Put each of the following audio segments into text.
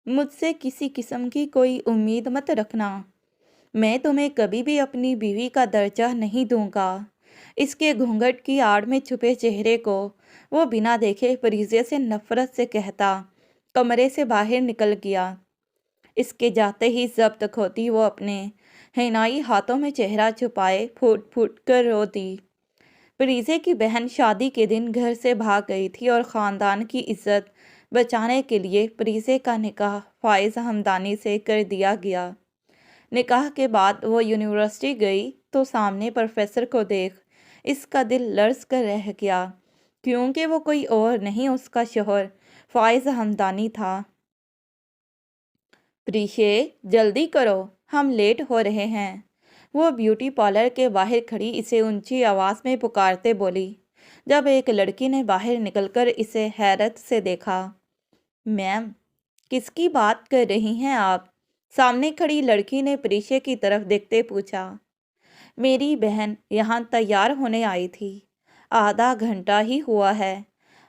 मुझ से किसी किस्म की कोई उम्मीद मत रखना। मैं तुम्हें कभी भी अपनी बीवी का दर्जा नहीं दूंगा। इसके घूंघट की आड़ में छुपे चेहरे को वो बिना देखे फरीजे से नफरत से कहता कमरे से बाहर निकल गया। इसके जाते ही जब्त खोती वो अपने हिनाई हाथों में चेहरा छुपाए फूट फूट कर रो दी। फरीजे की बहन शादी के दिन घर से भाग गई थी और ख़ानदान की इज्जत बचाने के लिए फरीजे का निकाह फाइज हमदानी से कर दिया गया। निकाह के बाद वो यूनिवर्सिटी गई तो सामने प्रोफेसर को देख इसका दिल लर्ज कर रह गया, क्योंकि वो कोई और नहीं उसका शोहर फाइज हमदानी था। प्रीशे, जल्दी करो, हम लेट हो रहे हैं। वो ब्यूटी पार्लर के बाहर खड़ी इसे ऊंची आवाज़ में पुकारते बोली, जब एक लड़की ने बाहर निकलकर इसे हैरत से देखा। मैम, किसकी बात कर रही हैं आप? सामने खड़ी लड़की ने प्रीशे की तरफ देखते पूछा। मेरी बहन यहाँ तैयार होने आई थी, आधा घंटा ही हुआ है।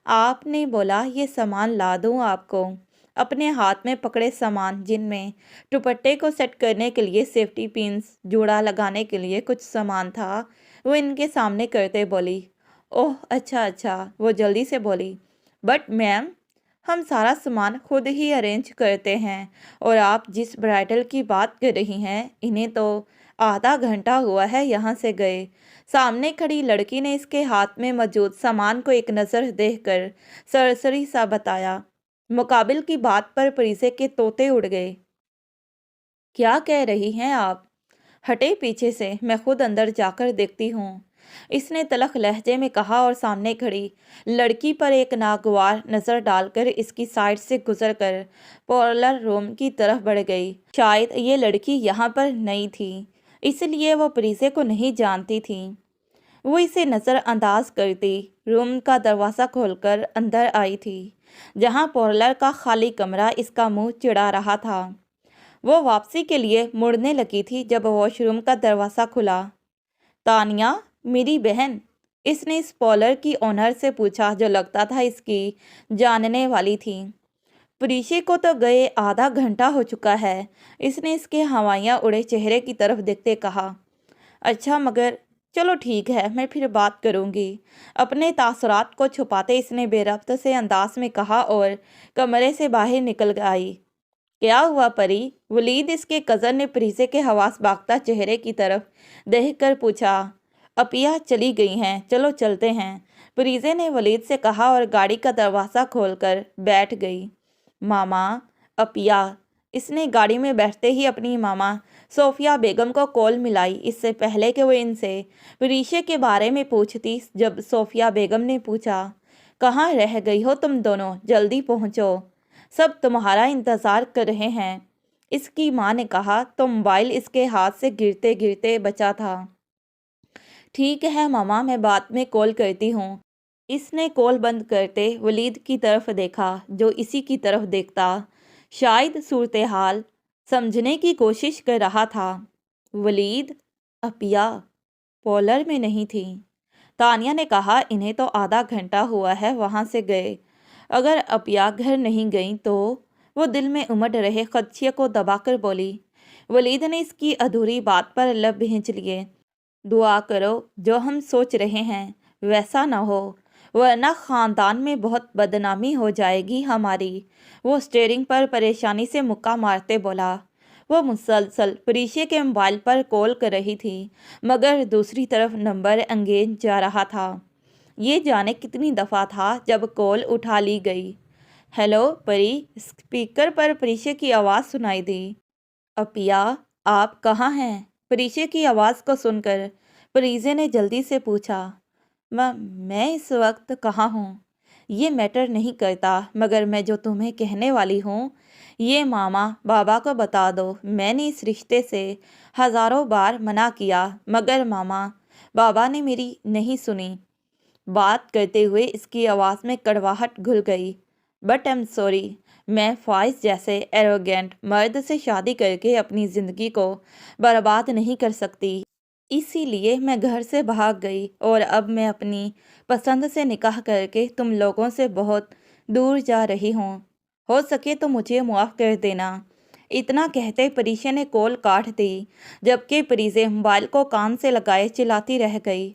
आपने बोला ये सामान ला दूँ आपको। अपने हाथ में पकड़े सामान, जिनमें दुपट्टे को सेट करने के लिए सेफ्टी पिन्स, जूड़ा लगाने के लिए कुछ सामान था, वो इनके सामने करते बोली। ओह अच्छा अच्छा, वो जल्दी से बोली। बट मैम, हम सारा सामान खुद ही अरेंज करते हैं, और आप जिस ब्राइडल की बात कर रही हैं, इन्हें तो आधा घंटा हुआ है यहाँ से गए। सामने खड़ी लड़की ने इसके हाथ में मौजूद सामान को एक नज़र देखकर सरसरी सा बताया। मुकाबिल की बात पर परिसे के तोते उड़ गए। क्या कह रही हैं आप? हटे पीछे से, मैं खुद अंदर जाकर देखती हूँ, इसने तलख लहजे में कहा और सामने खड़ी लड़की पर एक नागवार नज़र डालकर इसकी साइड से गुजरकर पार्लर रूम की तरफ बढ़ गई। शायद ये लड़की यहाँ पर नई थी, इसलिए वो परिसे को नहीं जानती थी। वो इसे नज़रअंदाज करती रूम का दरवाज़ा खोलकर अंदर आई थी, जहाँ पार्लर का खाली कमरा इसका मुंह चिढ़ा रहा था। वो वापसी के लिए मुड़ने लगी थी जब वॉशरूम का दरवाज़ा खुला। तानिया, मेरी बहन, इसने इस पार्लर की ओनर से पूछा, जो लगता था इसकी जानने वाली थी। प्रीशे को तो गए आधा घंटा हो चुका है, इसने इसके हवाइयाँ उड़े चेहरे की तरफ देखते कहा। अच्छा, मगर चलो ठीक है, मैं फिर बात करूँगी। अपने तासुरात को छुपाते इसने बेरब्त से अंदाज में कहा और कमरे से बाहर निकल आई। क्या हुआ परी? वलीद, इसके कज़न ने प्रीसे के हवास बागता चेहरे की तरफ देख कर पूछा। अपिया चली गई हैं, चलो चलते हैं, प्रीसे ने वलीद से कहा और गाड़ी का दरवाज़ा खोलकर बैठ गई। मामा, अपिया, इसने गाड़ी में बैठते ही अपनी मामा सोफिया बेगम को कॉल मिलाई, इससे पहले कि वो इनसे प्रीशे के बारे में पूछती। जब सोफिया बेगम ने पूछा, कहाँ रह गई हो तुम दोनों, जल्दी पहुँचो, सब तुम्हारा इंतज़ार कर रहे हैं, इसकी माँ ने कहा तो मोबाइल इसके हाथ से गिरते गिरते बचा था। ठीक है मामा, मैं बाद में कॉल करती हूँ। इसने कॉल बंद करते वलीद की तरफ देखा, जो इसी की तरफ देखता शायद सूरत हाल समझने की कोशिश कर रहा था। वलीद, अपिया पार्लर में नहीं थी। तानिया ने कहा, इन्हें तो आधा घंटा हुआ है वहाँ से गए। अगर अपिया घर नहीं गई तो? वो दिल में उमड़ रहे खदशे को दबाकर बोली। वलीद ने इसकी अधूरी बात पर लब भींच लिए। दुआ करो जो हम सोच रहे हैं वैसा ना हो, वरना ख़ानदान में बहुत बदनामी हो जाएगी हमारी। वो स्टीयरिंग पर परेशानी से मुक्का मारते बोला। वो मुसलसल प्रीशे के मोबाइल पर कॉल कर रही थी, मगर दूसरी तरफ नंबर एंगेज जा रहा था। ये जाने कितनी दफ़ा था जब कॉल उठा ली गई। हेलो परी, स्पीकर पर प्रीशे की आवाज़ सुनाई दी। अपिया, आप कहाँ हैं? प्रीशे की आवाज़ को सुनकर प्रीजे ने जल्दी से पूछा। मैं इस वक्त कहाँ हूँ ये मैटर नहीं करता, मगर मैं जो तुम्हें कहने वाली हूँ ये मामा बाबा को बता दो। मैंने इस रिश्ते से हज़ारों बार मना किया, मगर मामा बाबा ने मेरी नहीं सुनी। बात करते हुए इसकी आवाज़ में कड़वाहट घुल गई। बट आई एम सॉरी, मैं फ़ाइज़ जैसे एरोगेंट मर्द से शादी करके अपनी ज़िंदगी को बर्बाद नहीं कर सकती, इसीलिए मैं घर से भाग गई और अब मैं अपनी पसंद से निकाह करके तुम लोगों से बहुत दूर जा रही हूँ। ہو سکے تو مجھے معاف کر دینا۔ اتنا کہتے پریشے نے کال کاٹ دی، جبکہ پریزے موبائل کو کان سے لگائے چلاتی رہ گئی۔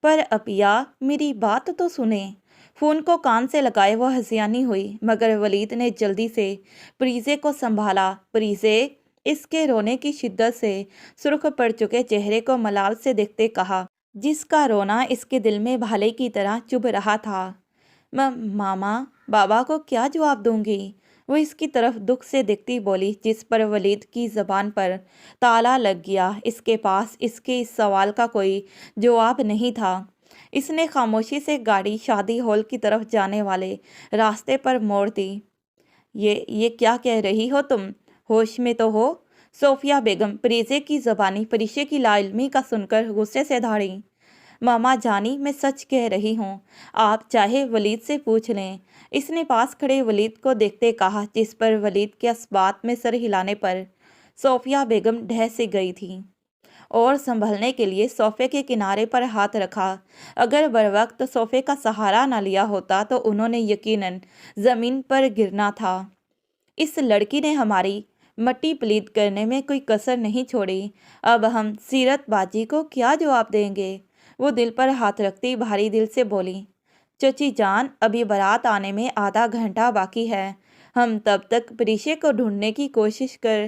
پر اپیا میری بات تو سنیں۔ فون کو کان سے لگائے وہ ہنسیانی ہوئی، مگر ولید نے جلدی سے پریزے کو سنبھالا۔ پریزے اس کے رونے کی شدت سے سرخ پڑ چکے چہرے کو ملال سے دیکھتے کہا، جس کا رونا اس کے دل میں بھالے کی طرح چبھ رہا تھا۔ ماما بابا کو کیا جواب دوں گی؟ وہ اس کی طرف دکھ سے دیکھتی بولی، جس پر ولید کی زبان پر تالا لگ گیا۔ اس کے پاس اس کے اس سوال کا کوئی جواب نہیں تھا۔ اس نے خاموشی سے گاڑی شادی ہال کی طرف جانے والے راستے پر موڑ دی۔ یہ کیا کہہ رہی ہو تم؟ ہوش میں تو ہو؟ صوفیہ بیگم پریزے کی زبانی پریشے کی لا علمی کا سن کر غصے سے دھاڑیں۔ ماما جانی میں سچ کہہ رہی ہوں، آپ چاہے ولید سے پوچھ لیں۔ اس نے پاس کھڑے ولید کو دیکھتے کہا، جس پر ولید کے اس بات میں سر ہلانے پر صوفیہ بیگم ڈھہ سی گئی تھی اور سنبھلنے کے لیے صوفے کے کنارے پر ہاتھ رکھا۔ اگر بروقت صوفے کا سہارا نہ لیا ہوتا تو انہوں نے یقیناً زمین پر گرنا تھا۔ اس لڑکی نے ہماری مٹی پلید کرنے میں کوئی کسر نہیں چھوڑی۔ اب ہم سیرت باجی کو کیا جواب دیں گے؟ وہ دل پر ہاتھ رکھتی بھاری دل سے بولی، چچی جان ابھی بارات آنے میں آدھا گھنٹہ باقی ہے، ہم تب تک پریشے کو ڈھونڈنے کی کوشش کر۔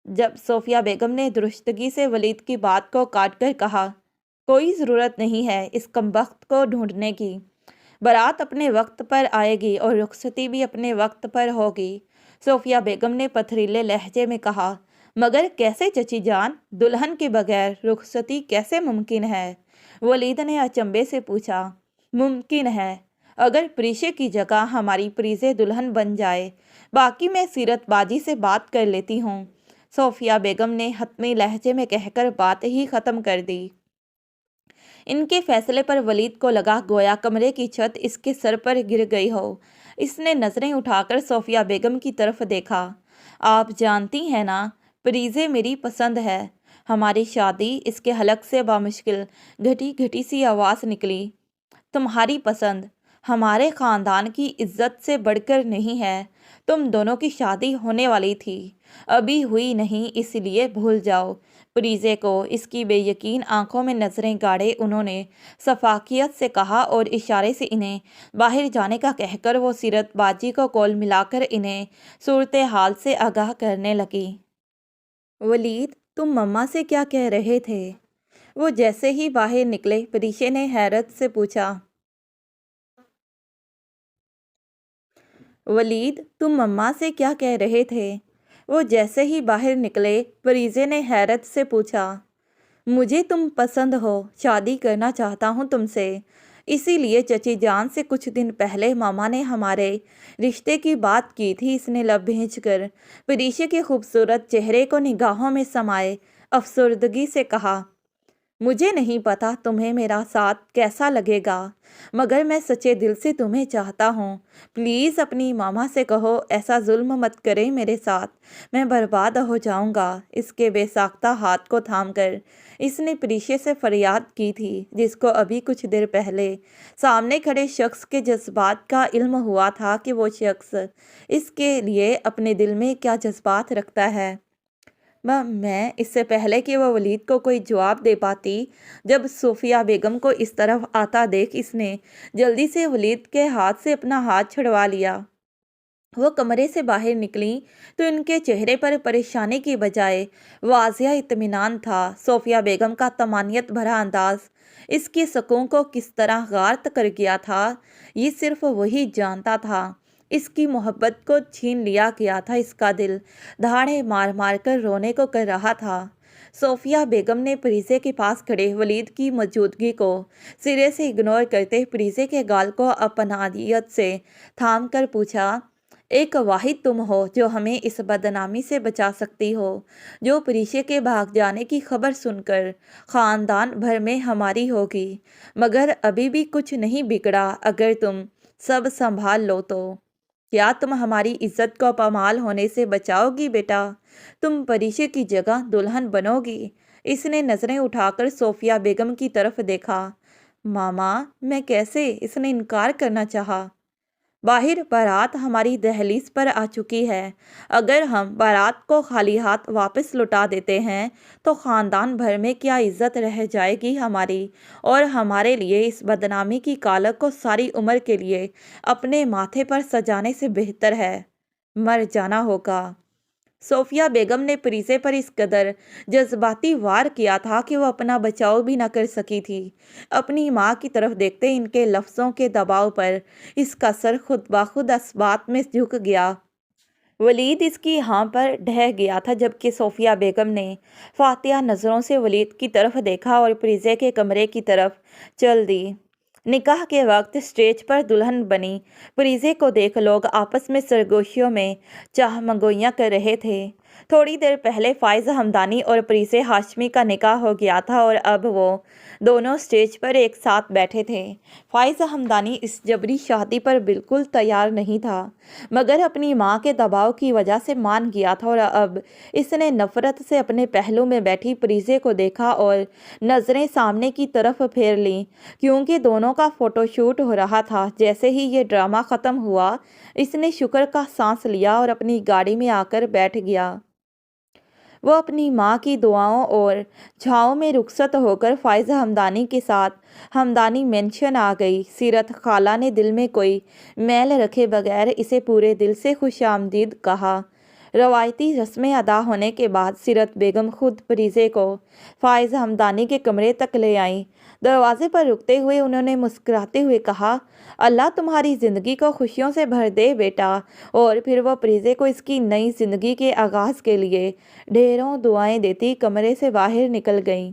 جب صوفیہ بیگم نے درستگی سے ولید کی بات کو کاٹ کر کہا، کوئی ضرورت نہیں ہے اس کمبخت کو ڈھونڈنے کی، بارات اپنے وقت پر آئے گی اور رخصتی بھی اپنے وقت پر ہوگی۔ صوفیہ بیگم نے پتھریلے لہجے میں کہا، مگر کیسے چچی جان؟ دلہن کے بغیر رخصتی کیسے ممکن ہے؟ ولید نے اچنبے سے پوچھا۔ ممکن ہے اگر پریشے کی جگہ ہماری پریزے دلہن بن جائے، باقی میں سیرت باجی سے بات کر لیتی ہوں، صوفیہ بیگم نے حتمی لہجے میں کہہ کر بات ہی ختم کر دی۔ ان کے فیصلے پر ولید کو لگا گویا کمرے کی چھت اس کے سر پر گر گئی ہو۔ اس نے نظریں اٹھا کر صوفیہ بیگم کی طرف دیکھا، آپ جانتی ہیں نا پریزے میری پسند ہے۔ ہماری شادی؟ اس کے حلق سے بامشکل گھٹی گھٹی سی آواز نکلی، تمہاری پسند ہمارے خاندان کی عزت سے بڑھ کر نہیں ہے۔ تم دونوں کی شادی ہونے والی تھی، ابھی ہوئی نہیں، اس لیے بھول جاؤ۔ پریزے کو اس کی بے یقین آنکھوں میں نظریں گاڑے انہوں نے شفقت سے کہا اور اشارے سے انہیں باہر جانے کا کہہ کر وہ سیرت باجی کو کول ملا کر انہیں صورتحال سے آگاہ کرنے لگی۔ ولید تم مما سے کیا کہہ رہے تھے؟ وہ جیسے ہی باہر نکلے پریشے نے حیرت سے پوچھا۔ ولید تم مما سے کیا کہہ رہے تھے؟ وہ جیسے ہی باہر نکلے پریزے نے حیرت سے پوچھا۔ مجھے تم پسند ہو، شادی کرنا چاہتا ہوں تم سے، اسی لیے چچی جان سے کچھ دن پہلے ماما نے ہمارے رشتے کی بات کی تھی۔ اس نے لب بھینچ کر پریشے کے خوبصورت چہرے کو نگاہوں میں سمائے افسردگی سے کہا، مجھے نہیں پتا تمہیں میرا ساتھ کیسا لگے گا، مگر میں سچے دل سے تمہیں چاہتا ہوں۔ پلیز اپنی ماما سے کہو ایسا ظلم مت کرے میرے ساتھ، میں برباد ہو جاؤں گا۔ اس کے بے ساختہ ہاتھ کو تھام کر اس نے پریشے سے فریاد کی تھی، جس کو ابھی کچھ دیر پہلے سامنے کھڑے شخص کے جذبات کا علم ہوا تھا کہ وہ شخص اس کے لیے اپنے دل میں کیا جذبات رکھتا ہے۔ میں اس سے پہلے کہ وہ ولید کو کوئی جواب دے پاتی، جب صوفیہ بیگم کو اس طرف آتا دیکھ اس نے جلدی سے ولید کے ہاتھ سے اپنا ہاتھ چھڑوا لیا۔ وہ کمرے سے باہر نکلیں تو ان کے چہرے پر پریشانی کی بجائے واضح اطمینان تھا۔ صوفیہ بیگم کا طمانینت بھرا انداز اس کی سکون کو کس طرح غارت کر گیا تھا، یہ صرف وہی جانتا تھا۔ اس کی محبت کو چھین لیا گیا تھا، اس کا دل دھاڑے مار مار کر رونے کو کر رہا تھا۔ صوفیہ بیگم نے پریزے کے پاس کھڑے ولید کی موجودگی کو سرے سے اگنور کرتے پریزے کے گال کو اپنائیت سے تھام کر پوچھا، ایک واحد تم ہو جو ہمیں اس بدنامی سے بچا سکتی ہو، جو پریشے کے بھاگ جانے کی خبر سن کر خاندان بھر میں ہماری ہوگی، مگر ابھی بھی کچھ نہیں بگڑا اگر تم سب سنبھال لو تو۔ کیا تم ہماری عزت کو پامال ہونے سے بچاؤ گی بیٹا؟ تم پریشے کی جگہ دلہن بنو گی؟ اس نے نظریں اٹھا کر صوفیہ بیگم کی طرف دیکھا۔ ماما میں کیسے؟ اس نے انکار کرنا چاہا۔ باہر بارات ہماری دہلیز پر آ چکی ہے۔ اگر ہم بارات کو خالی ہاتھ واپس لوٹا دیتے ہیں تو خاندان بھر میں کیا عزت رہ جائے گی ہماری، اور ہمارے لیے اس بدنامی کی کالک کو ساری عمر کے لیے اپنے ماتھے پر سجانے سے بہتر ہے مر جانا ہوگا۔ صوفیہ بیگم نے پریزے پر اس قدر جذباتی وار کیا تھا کہ وہ اپنا بچاؤ بھی نہ کر سکی تھی۔ اپنی ماں کی طرف دیکھتے ان کے لفظوں کے دباؤ پر اس کا سر خود بخود اسبات میں جھک گیا۔ ولید اس کی ہاں پر ڈھہ گیا تھا، جبکہ صوفیہ بیگم نے فاتحہ نظروں سے ولید کی طرف دیکھا اور پریزے کے کمرے کی طرف چل دی۔ نکاح کے وقت اسٹیج پر دلہن بنی پریزے کو دیکھ لوگ آپس میں سرگوشیوں میں چاہ منگوئیاں کر رہے تھے۔ تھوڑی دیر پہلے فائز ہمدانی اور پریزے ہاشمی کا نکاح ہو گیا تھا اور اب وہ دونوں اسٹیج پر ایک ساتھ بیٹھے تھے۔ فائز ہمدانی اس جبری شادی پر بالکل تیار نہیں تھا، مگر اپنی ماں کے دباؤ کی وجہ سے مان گیا تھا، اور اب اس نے نفرت سے اپنے پہلو میں بیٹھی پریزے کو دیکھا اور نظریں سامنے کی طرف پھیر لیں، کیونکہ دونوں کا فوٹو شوٹ ہو رہا تھا۔ جیسے ہی یہ ڈرامہ ختم ہوا، اس نے شکر کا سانس لیا اور اپنی گاڑی میں آ کر بیٹھ گیا۔ وہ اپنی ماں کی دعاؤں اور چھاؤں میں رخصت ہو کر فائز ہمدانی کے ساتھ ہمدانی مینشن آ گئی۔ سیرت خالہ نے دل میں کوئی میل رکھے بغیر اسے پورے دل سے خوش آمدید کہا۔ روایتی رسمیں ادا ہونے کے بعد سیرت بیگم خود پریزے کو فائز ہمدانی کے کمرے تک لے آئیں۔ دروازے پر رکتے ہوئے انہوں نے مسکراتے ہوئے کہا، اللہ تمہاری زندگی کو خوشیوں سے بھر دے بیٹا، اور پھر وہ پریزے کو اس کی نئی زندگی کے آغاز کے لیے ڈھیروں دعائیں دیتی کمرے سے باہر نکل گئیں۔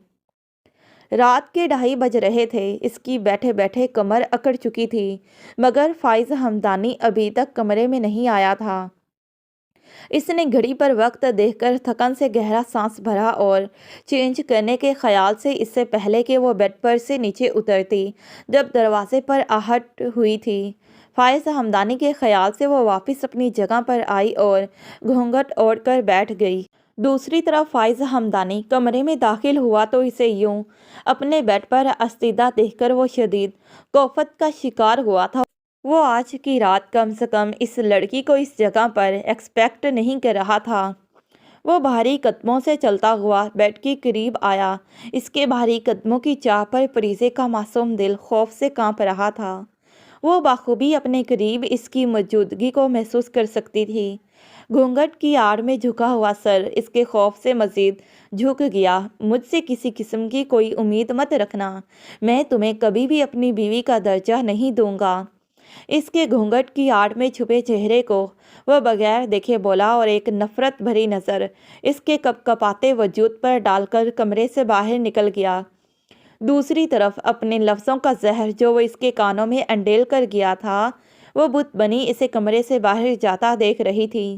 رات کے 2:30 بج رہے تھے۔ اس کی بیٹھے بیٹھے کمر اکڑ چکی تھی، مگر فائز ہمدانی ابھی تک کمرے میں نہیں آیا تھا۔ اس نے گھڑی پر وقت دیکھ کر تھکن سے گہرا سانس بھرا اور چینج کرنے کے خیال سے اس سے پہلے کہ وہ بیڈ پر سے نیچے اترتی، جب دروازے پر آہٹ ہوئی تھی، فائز ہمدانی کے خیال سے وہ واپس اپنی جگہ پر آئی اور گھونگھٹ اوڑھ کر بیٹھ گئی۔ دوسری طرف فائز ہمدانی کمرے میں داخل ہوا تو اسے یوں اپنے بیڈ پر استیدہ دیکھ کر وہ شدید کوفت کا شکار ہوا تھا۔ وہ آج کی رات کم سے کم اس لڑکی کو اس جگہ پر ایکسپیکٹ نہیں کر رہا تھا۔ وہ بھاری قدموں سے چلتا ہوا بیڈ کے قریب آیا۔ اس کے بھاری قدموں کی چاہ پر پریزے کا معصوم دل خوف سے کانپ رہا تھا۔ وہ بخوبی اپنے قریب اس کی موجودگی کو محسوس کر سکتی تھی۔ گھونگھٹ کی آڑ میں جھکا ہوا سر اس کے خوف سے مزید جھک گیا۔ مجھ سے کسی قسم کی کوئی امید مت رکھنا، میں تمہیں کبھی بھی اپنی بیوی کا درجہ نہیں دوں گا۔ اس کے گھونگھٹ کی آڑ میں چھپے چہرے کو وہ بغیر دیکھے بولا اور ایک نفرت بھری نظر اس کے کپ کپاتے وجود پر ڈال کر کمرے سے باہر نکل گیا۔ دوسری طرف اپنے لفظوں کا زہر جو وہ اس کے کانوں میں انڈیل کر گیا تھا، وہ بت بنی اسے کمرے سے باہر جاتا دیکھ رہی تھی۔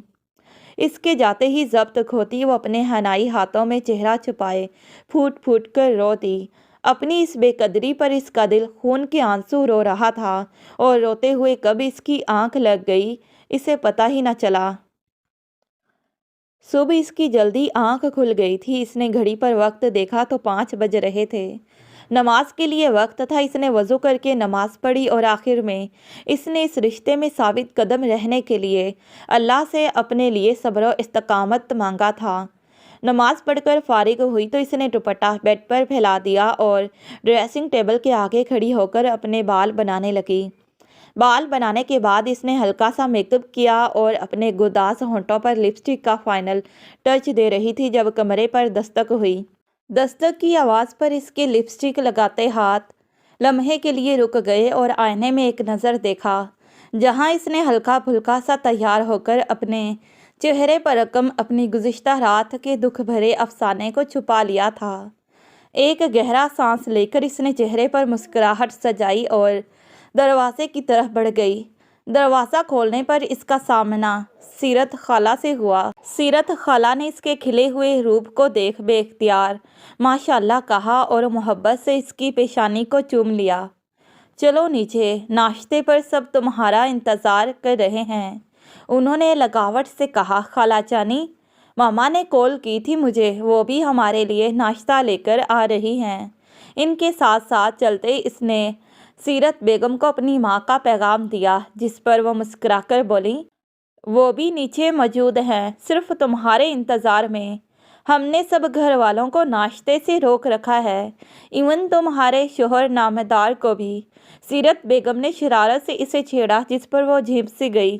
اس کے جاتے ہی ضبط کھوتی وہ اپنے حنائی ہاتھوں میں چہرہ چھپائے پھوٹ پھوٹ کر روتی۔ اپنی اس بے قدری پر اس کا دل خون کے آنسو رو رہا تھا، اور روتے ہوئے کب اس کی آنکھ لگ گئی اسے پتہ ہی نہ چلا۔ صبح اس کی جلدی آنکھ کھل گئی تھی۔ اس نے گھڑی پر وقت دیکھا تو 5 بج رہے تھے۔ نماز کے لیے وقت تھا۔ اس نے وضو کر کے نماز پڑھی اور آخر میں اس نے اس رشتے میں ثابت قدم رہنے کے لیے اللہ سے اپنے لیے صبر و استقامت مانگا تھا۔ نماز پڑھ کر فارغ ہوئی تو اس نے دوپٹہ بیڈ پر پھیلا دیا اور ڈریسنگ ٹیبل کے آگے کھڑی ہو کر اپنے بال بنانے لگی۔ بال بنانے کے بعد اس نے ہلکا سا میک اپ کیا اور اپنے گوداز ہونٹوں پر لپسٹک کا فائنل ٹچ دے رہی تھی جب کمرے پر دستک ہوئی۔ دستک کی آواز پر اس کے لپسٹک لگاتے ہاتھ لمحے کے لیے رک گئے اور آئینے میں ایک نظر دیکھا، جہاں اس نے ہلکا پھلکا سا تیار ہو کر اپنے چہرے پر رقم اپنی گزشتہ رات کے دکھ بھرے افسانے کو چھپا لیا تھا۔ ایک گہرا سانس لے کر اس نے چہرے پر مسکراہٹ سجائی اور دروازے کی طرف بڑھ گئی۔ دروازہ کھولنے پر اس کا سامنا سیرت خالہ سے ہوا۔ سیرت خالہ نے اس کے کھلے ہوئے روپ کو دیکھ بے اختیار ماشاءاللہ کہا اور محبت سے اس کی پیشانی کو چوم لیا۔ چلو نیچے، ناشتے پر سب تمہارا انتظار کر رہے ہیں، انہوں نے لگاوٹ سے کہا۔ خالہ جانی، ماما نے کال کی تھی مجھے، وہ بھی ہمارے لیے ناشتہ لے کر آ رہی ہیں۔ ان کے ساتھ ساتھ چلتے اس نے सीरत बेगम को अपनी माँ का पैगाम दिया, जिस पर वो मुस्कुराकर बोली, वो भी नीचे मौजूद हैं, सिर्फ तुम्हारे इंतज़ार में। हमने सब घर वालों को नाश्ते से रोक रखा है, इवन तुम्हारे शोहर नामदार को भी। सीरत बेगम ने शरारत से इसे छेड़ा, जिस पर वो झिप सी गई।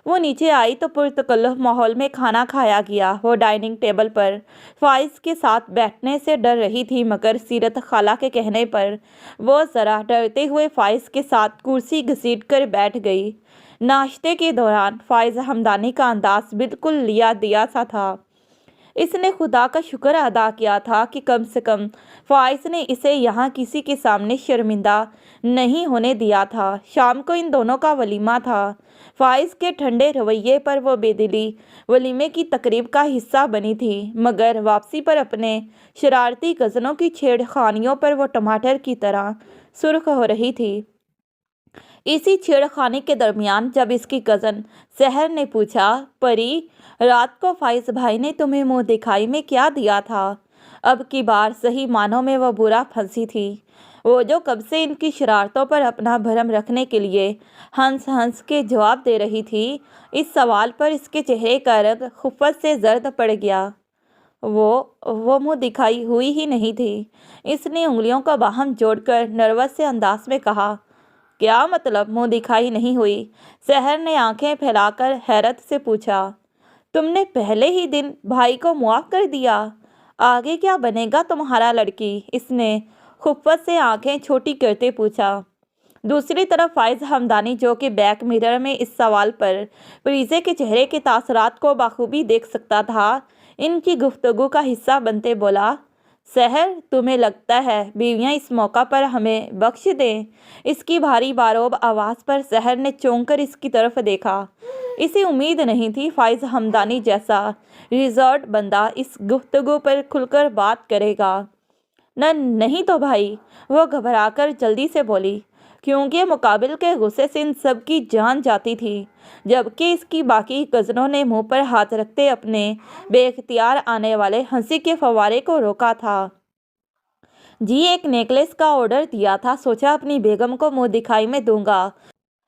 वो नीचे आई तो पुरतकल्लुफ़ माहौल में खाना खाया गया। वो डाइनिंग टेबल पर फ़ाइज़ के साथ बैठने से डर रही थी, मगर सीरत खाला के कहने पर वो ज़रा डरते हुए फ़ाइज़ के साथ कुर्सी घसीट कर बैठ गई। नाश्ते के दौरान फ़ाइज़ हमदानी का अंदाज़ बिल्कुल लिया दिया सा था। इसने खुदा का शुक्र अदा किया था कि कम से कम फ़ाइज़ ने इसे यहाँ किसी के सामने शर्मिंदा नहीं होने दिया था। शाम को इन दोनों का वलीमा था। फ़ाइज़ के ठंडे रवैये पर वो बेदिली वलीमे की तकरीब का हिस्सा बनी थी, मगर वापसी पर अपने शरारती कज़नों की छेड़खानियों पर वो टमाटर की तरह सुर्ख हो रही थी। इसी छेड़खानी के दरमियान जब इसकी कज़न सहर ने पूछा, परी, रात को फ़ाइज़ भाई ने तुम्हें मुँह दिखाई में क्या दिया था? अब की बार सही मानों में वो बुरा फंसी थी। वो जो कब से इनकी शरारतों पर अपना भरम रखने के लिए हंस हंस के जवाब दे रही थी, इस सवाल पर इसके चेहरे का रंग खुफ़्फ़त से जर्द पड़ गया। वो मुँह दिखाई हुई ही नहीं थी। इसने उंगलियों का बाहम जोड़कर नर्वस से अंदाज में कहा, क्या मतलब मुँह दिखाई नहीं हुई? सहर ने आंखें फैलाकर हैरत से पूछा, तुमने पहले ही दिन भाई को मुआफ़ कर दिया? आगे क्या बनेगा तुम्हारा लड़की? इसने खुफ़्फ़त से आंखें छोटी करते पूछा। दूसरी तरफ फ़ाइज़ हमदानी, जो कि बैक मिरर में इस सवाल पर परीज़े के चेहरे के तासरात को बाखूबी देख सकता था, इनकी गुफ्तगू का हिस्सा बनते बोला, सहर, तुम्हें लगता है बीवियां इस मौका पर हमें बख्श दें? इसकी भारी बारोब आवाज़ पर सहर ने चौंक कर इसकी तरफ देखा। इसे उम्मीद नहीं थी फ़ाइज़ हमदानी जैसा रिजर्व्ड बंदा इस गुफ्तगू पर खुलकर बात करेगा। नहीं तो भाई, वो घबराकर जल्दी से बोली, क्योंकि मुकाबिल के गुस्से से इन सब की जान जाती थी, जबकि इसकी बाकी कज़नों ने मुंह पर हाथ रखते अपने बेख्तियार आने वाले हंसी के फव्वारे को रोका था। जी, एक नेकलेस का ऑर्डर दिया था, सोचा अपनी बेगम को मुंह दिखाई में दूंगा,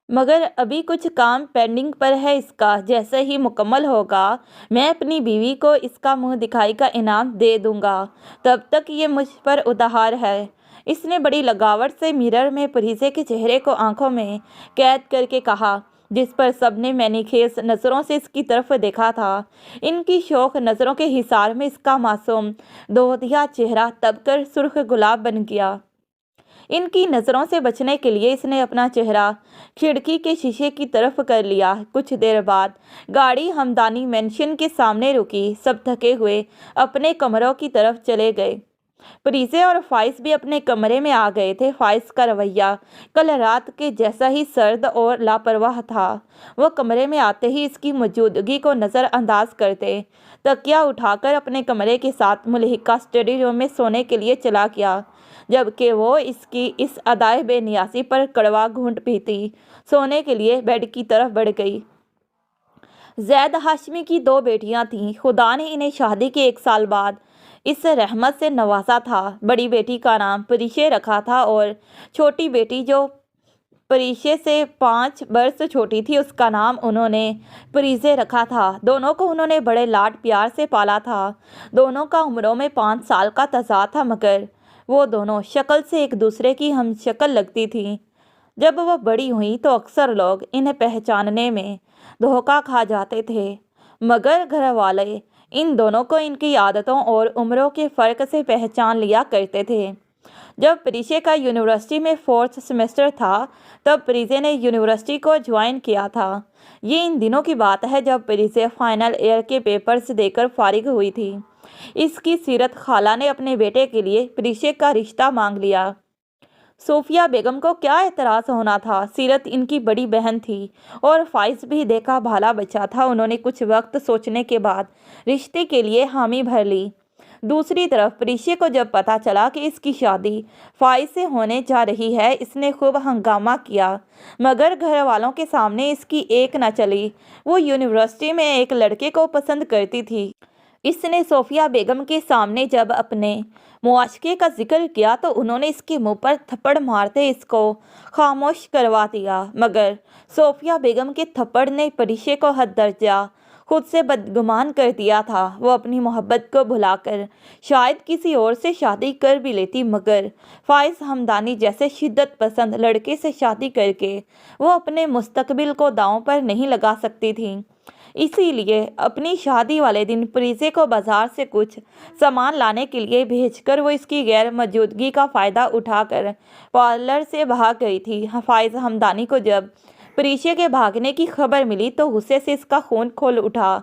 मगर अभी कुछ काम पेंडिंग पर है इसका। जैसे ही मुकम्मल होगा मैं अपनी बीवी को इसका मुंह दिखाई का इनाम दे दूंगा। तब तक ये मुझ पर उधार है। इसने बड़ी लगावट से मिरर में परीज़े के चेहरे को आंखों में कैद करके कहा, जिस पर सबने मैनीखेज नज़रों से इसकी तरफ देखा था। इनकी शौक नज़रों के हिसार में इसका मासूम दोधिया चेहरा तबकर सुर्ख गुलाब बन गया। इनकी नज़रों से बचने के लिए इसने अपना चेहरा खिड़की के शीशे की तरफ कर लिया। कुछ देर बाद गाड़ी हमदानी मेंशन के सामने रुकी। सब थके हुए अपने कमरों की तरफ चले गए। परीज़े और फ़ाइज़ भी अपने कमरे में आ गए थे। फ़ाइज़ का रवैया कल रात के जैसा ही सर्द और लापरवाह था। वो कमरे में आते ही इसकी मौजूदगी को नज़रअंदाज करते तकिया उठाकर अपने कमरे के साथ मुल्हिका स्टडी रूम में सोने के लिए चला गया, जबकि वो इसकी इस अदाए बेनियासी पर कड़वा घूंट पीती सोने के लिए बेड की तरफ बढ़ गई। जैद हाशमी की 2 बेटियां थीं। खुदा ने इन्हें शादी के 1 साल बाद इस रहमत से नवाजा था। बड़ी बेटी का नाम परिशे रखा था और छोटी बेटी, जो परिशे से 5 बरस छोटी थी, उसका नाम उन्होंने परीज़े रखा था। दोनों को उन्होंने बड़े लाड प्यार से पाला था। दोनों का उम्रों में 5 साल का तज़ाद था, मगर वो दोनों शक्ल से एक दूसरे की हम शक्ल लगती थी। जब वो बड़ी हुई तो अक्सर लोग इन्हें पहचानने में धोखा खा जाते थे, मगर घर वाले इन दोनों को इनकी आदतों और उम्रों के फ़र्क से पहचान लिया करते थे। जब परिशे का यूनिवर्सिटी में 4th सेमेस्टर था, तब परिशे ने यूनिवर्सिटी को ज्वाइन किया था। ये इन दिनों की बात है जब परिशे फाइनल ईयर के पेपर्स देकर फारिग हुई थी। इसकी सीरत खाला ने अपने बेटे के लिए परिशे का रिश्ता मांग लिया। सोफिया बेगम को क्या एतराज़ होना था? सीरत इनकी बड़ी बहन थी और फ़ाइज़ भी देखा भाला बच्चा था। उन्होंने कुछ वक्त सोचने के बाद रिश्ते के लिए हामी भर ली। दूसरी तरफ परिशे को जब पता चला कि इसकी शादी फ़ाइज़ से होने जा रही है, इसने खूब हंगामा किया, मगर घर वालों के सामने इसकी एक न चली। वो यूनिवर्सिटी में एक लड़के को पसंद करती थी। اس نے صوفیہ بیگم کے سامنے جب اپنے معاشقے کا ذکر کیا تو انہوں نے اس کے منہ پر تھپڑ مارتے اس کو خاموش کروا دیا، مگر صوفیہ بیگم کے تھپڑ نے پریشے کو حد درجہ خود سے بدگمان کر دیا تھا۔ وہ اپنی محبت کو بھلا کر شاید کسی اور سے شادی کر بھی لیتی، مگر فائز ہمدانی جیسے شدت پسند لڑکے سے شادی کر کے وہ اپنے مستقبل کو داؤں پر نہیں لگا سکتی تھی۔ اسی لیے اپنی شادی والے دن پریزے کو بازار سے کچھ سامان لانے کے لیے بھیج کر وہ اس کی غیر موجودگی کا فائدہ اٹھا کر پارلر سے بھاگ گئی تھی۔ فائز ہمدانی کو جب پریشے کے بھاگنے کی خبر ملی تو غصے سے اس کا خون کھول اٹھا۔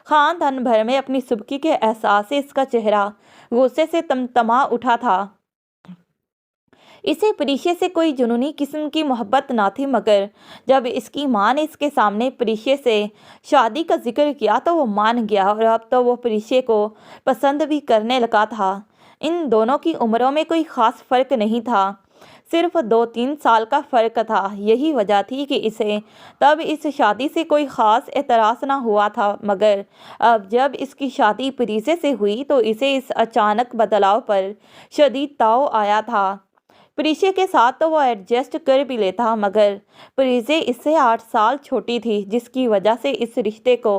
خاندان بھر میں اپنی سبکی کے احساس سے اس کا چہرہ غصے سے تمتما اٹھا تھا۔ اسے پریشے سے کوئی جنونی قسم کی محبت نہ تھی، مگر جب اس کی ماں نے اس کے سامنے پریشے سے شادی کا ذکر کیا تو وہ مان گیا، اور اب تو وہ پریشے کو پسند بھی کرنے لگا تھا۔ ان دونوں کی عمروں میں کوئی خاص فرق نہیں تھا، صرف 2-3 سال کا فرق تھا۔ یہی وجہ تھی کہ اسے تب اس شادی سے کوئی خاص اعتراض نہ ہوا تھا، مگر اب جب اس کی شادی پریزے سے ہوئی تو اسے اس اچانک بدلاؤ پر شدید تاؤ آیا تھا۔ پریشے کے ساتھ تو وہ ایڈجسٹ کر بھی لیتا، مگر پریزے اس سے 8 سال چھوٹی تھی، جس کی وجہ سے اس رشتے کو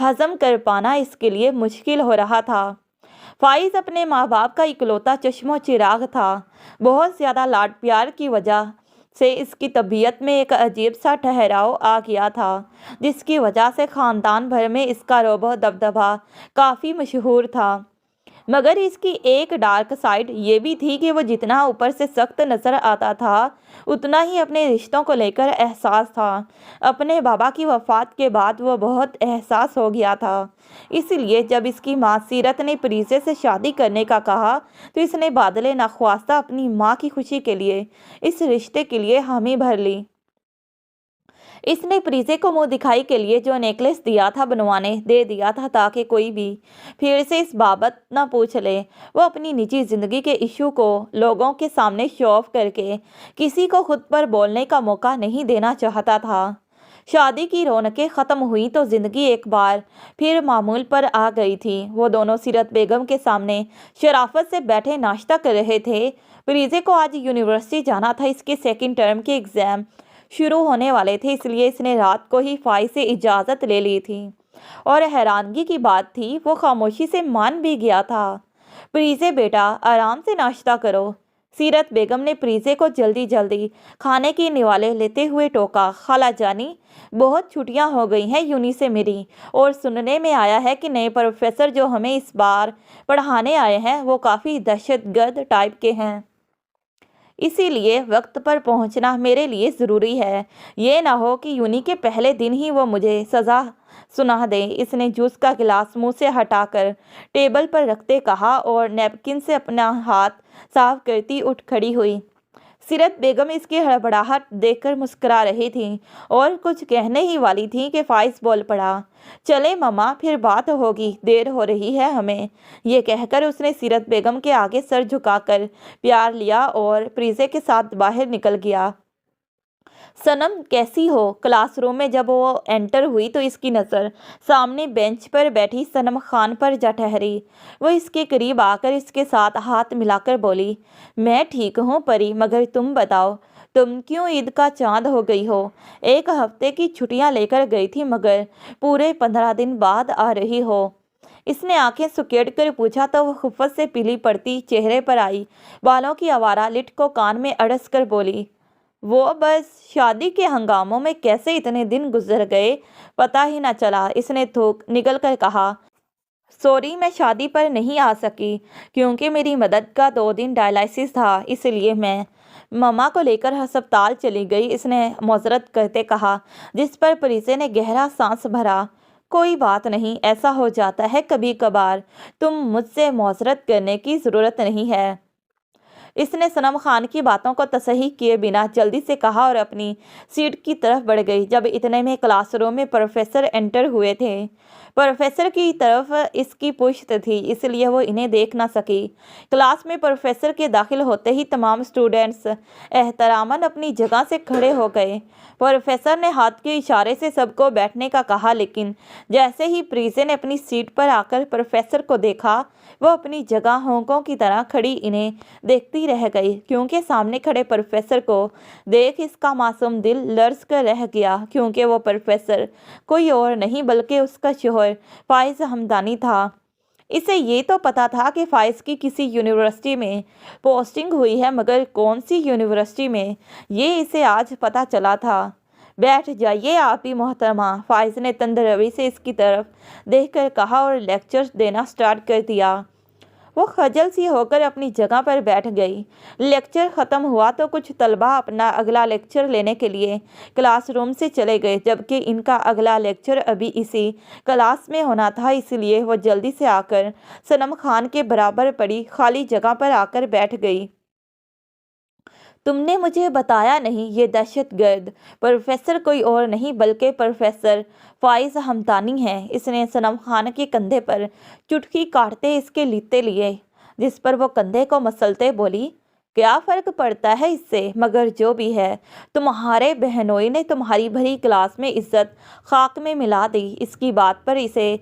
ہضم کر پانا اس کے لیے مشکل ہو رہا تھا۔ فائز اپنے ماں باپ کا اکلوتا چشم و چراغ تھا۔ بہت زیادہ لاڈ پیار کی وجہ سے اس کی طبیعت میں ایک عجیب سا ٹھہراؤ آ گیا تھا، جس کی وجہ سے خاندان بھر میں اس کا رعب و دبدبہ کافی مشہور تھا۔ مگر اس کی ایک ڈارک سائڈ یہ بھی تھی کہ وہ جتنا اوپر سے سخت نظر آتا تھا اتنا ہی اپنے رشتوں کو لے کر احساس تھا۔ اپنے بابا کی وفات کے بعد وہ بہت حساس ہو گیا تھا، اس لیے جب اس کی ماں سیرت نے پریزے سے شادی کرنے کا کہا تو اس نے بادل نخواستہ اپنی ماں کی خوشی کے لیے اس رشتے کے لیے حامی بھر لی۔ اس نے پریزے کو منہ دکھائی کے لیے جو نیکلس دیا تھا بنوانے دے دیا تھا، تاکہ کوئی بھی پھر سے اس بابت نہ پوچھ لے۔ وہ اپنی نجی زندگی کے ایشو کو لوگوں کے سامنے شو آف کر کے کسی کو خود پر بولنے کا موقع نہیں دینا چاہتا تھا۔ شادی کی رونقیں ختم ہوئی تو زندگی ایک بار پھر معمول پر آ گئی تھی۔ وہ دونوں سیرت بیگم کے سامنے شرافت سے بیٹھے ناشتہ کر رہے تھے۔ پریزے کو آج یونیورسٹی جانا تھا، اس کے 2nd ٹرم کے ایگزام شروع ہونے والے تھے، اس لیے اس نے رات کو ہی فائز سے اجازت لے لی تھی، اور حیرانگی کی بات تھی وہ خاموشی سے مان بھی گیا تھا۔ پریزے بیٹا آرام سے ناشتہ کرو، سیرت بیگم نے پریزے کو جلدی جلدی کھانے کی نوالے لیتے ہوئے ٹوکا۔ خالہ جانی بہت چھٹیاں ہو گئی ہیں یونی سے میری، اور سننے میں آیا ہے کہ نئے پروفیسر جو ہمیں اس بار پڑھانے آئے ہیں وہ کافی دہشت گرد ٹائپ کے ہیں، اسی لیے وقت پر پہنچنا میرے لیے ضروری ہے۔ یہ نہ ہو کہ یونی کے پہلے دن ہی وہ مجھے سزا سنا دے۔ اس نے جوس کا گلاس منہ سے ہٹا کر ٹیبل پر رکھتے کہا اور نیپکن سے اپنا ہاتھ صاف کرتی اٹھ کھڑی ہوئی۔ سیرت بیگم اس کی ہڑبڑاہٹ دیکھ کر مسکرا رہی تھیں اور کچھ کہنے ہی والی تھیں کہ فائز بول پڑا، چلے مما پھر بات ہوگی، دیر ہو رہی ہے ہمیں۔ یہ کہہ کر اس نے سیرت بیگم کے آگے سر جھکا کر پیار لیا اور پریزے کے ساتھ باہر نکل گیا۔ سنم کیسی ہو؟ کلاس روم میں جب وہ انٹر ہوئی تو اس کی نظر سامنے بینچ پر بیٹھی سنم خان پر جا ٹھہری۔ وہ اس کے قریب آ کر اس کے ساتھ ہاتھ ملا کر بولی، میں ٹھیک ہوں پری، مگر تم بتاؤ تم کیوں عید کا چاند ہو گئی ہو؟ 1 ہفتے کی چھٹیاں لے کر گئی تھی مگر پورے 15 دن بعد آ رہی ہو۔ اس نے آنکھیں سکیڑ کر پوچھا تو وہ خفت سے پیلی پڑتی چہرے پر آئی بالوں کی آوارہ لٹ کو کان میں اڑس کر بولی، وہ بس شادی کے ہنگاموں میں کیسے اتنے دن گزر گئے پتہ ہی نہ چلا۔ اس نے تھوک نگل کر کہا، سوری میں شادی پر نہیں آ سکی کیونکہ میری مدد کا 2 دن ڈائلائسس تھا، اس لیے میں مما کو لے کر ہسپتال چلی گئی، اس نے معذرت کرتے کہا، جس پر پریزے نے گہرا سانس بھرا۔ کوئی بات نہیں، ایسا ہو جاتا ہے کبھی کبھار، تم مجھ سے معذرت کرنے کی ضرورت نہیں ہے۔ اس نے سنم خان کی باتوں کو تصحیح کیے بنا جلدی سے کہا اور اپنی سیٹ کی طرف بڑھ گئی۔ جب اتنے میں کلاس روم میں پروفیسر انٹر ہوئے تھے۔ प्रोफेसर की तरफ इसकी पुश्त थी, इसलिए वो इन्हें देख ना सकी। क्लास में प्रोफेसर के दाखिल होते ही तमाम स्टूडेंट्स एहतरामन अपनी जगह से खड़े हो गए। प्रोफेसर ने हाथ के इशारे से सबको बैठने का कहा, लेकिन जैसे ही प्रीजे ने अपनी सीट पर आकर प्रोफेसर को देखा, वो अपनी जगह होंकों की तरह खड़ी इन्हें देखती रह गई, क्योंकि सामने खड़े प्रोफेसर को देख इसका मासूम दिल लर्ज कर रह गया, क्योंकि वो प्रोफेसर कोई और नहीं बल्कि उसका शौहर फाइज हमदानी था। इसे ये तो पता था कि फाइज की किसी यूनिवर्सिटी में पोस्टिंग हुई है, मगर कौन सी यूनिवर्सिटी में, ये इसे आज पता चला था। बैठ जाइए आप ही मोहतरमा, फाइज ने तंदरवी से इसकी तरफ देखकर कहा और लेक्चर देना स्टार्ट कर दिया। वो खजल सी होकर अपनी जगह पर बैठ गई। लेक्चर ख़त्म हुआ तो कुछ तलबा अपना अगला लेक्चर लेने के लिए क्लासरूम से चले गए, जबकि इनका अगला लेक्चर अभी इसी क्लास में होना था, इसलिए वो जल्दी से आकर सनम खान के बराबर पड़ी खाली जगह पर आकर बैठ गई। तुमने मुझे बताया नहीं, ये दहशतगर्द प्रोफेसर कोई और नहीं बल्कि प्रोफेसर फाइज हमदानी है। इसने सनम खान के कंधे पर चुटकी काटते इसके लीते लिए, जिस पर वो कंधे को मसलते बोली, क्या फ़र्क पड़ता है इससे, मगर जो भी है, तुम्हारे बहनोई ने तुम्हारी भरी क्लास में इज्जत खाक में मिला दी। इसकी बात पर इसे